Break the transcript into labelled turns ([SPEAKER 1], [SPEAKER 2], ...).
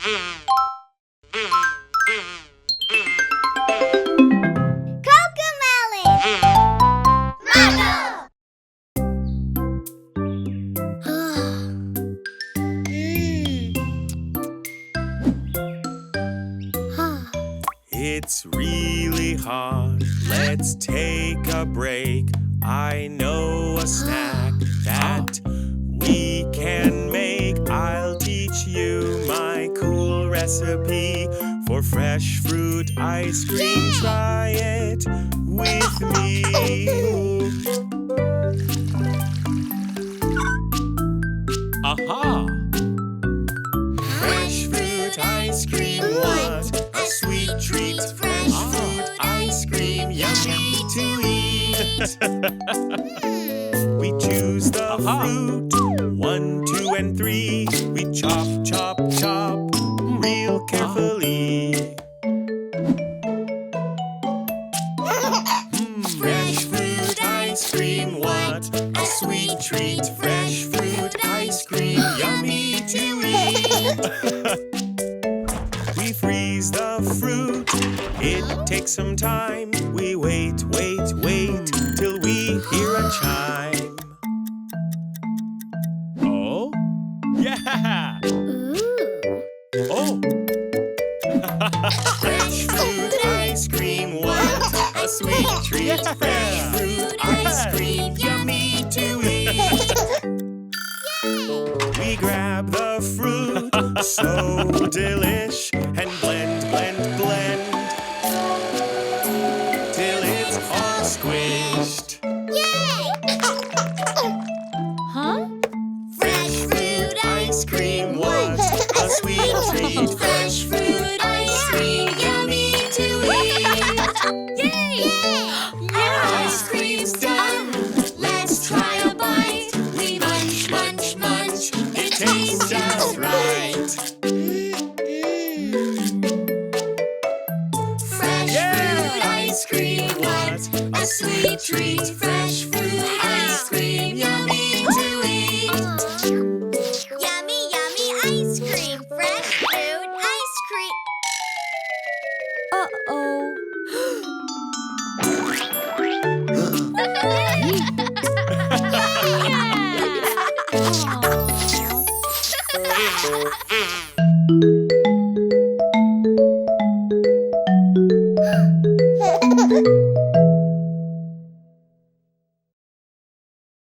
[SPEAKER 1] CoComelon! MyGo!
[SPEAKER 2] It's really hot. Let's take a break. I know a snack that we can make. I'll teach you my cool recipe for fresh fruit ice cream. Try it with me. Aha! Fresh fruit ice cream, what a sweet treat. Fresh fruit ice cream, yummy to eat. We choose the fruit, 1, 2, and 3. We chop, chop, chop, real carefully. Fresh fruit ice cream, what a sweet treat. Fresh fruit ice cream, yummy to eat. We freeze the fruit, it takes some time. We wait, wait, wait, till we hear a chime. Oh? Yeah! Oh! Fresh fruit ice cream, what a sweet treat. Fresh fruit ice cream, yummy to eat. We grab the fruit, so delish, and blend, blend, blend, till it's all squished.
[SPEAKER 1] Yay!
[SPEAKER 2] Fresh fruit ice cream, what a sweet treat. Fresh fruit ice cream, yummy to eat.
[SPEAKER 1] Yay!
[SPEAKER 2] Our ice cream's done. Let's try a bite. We munch, munch, munch. It tastes just right. Fresh fruit ice cream, what a sweet treat. Fresh fruit ice cream, yummy to eat.
[SPEAKER 1] Yummy, yummy ice cream! Fresh fruit ice cream!
[SPEAKER 2] Aw.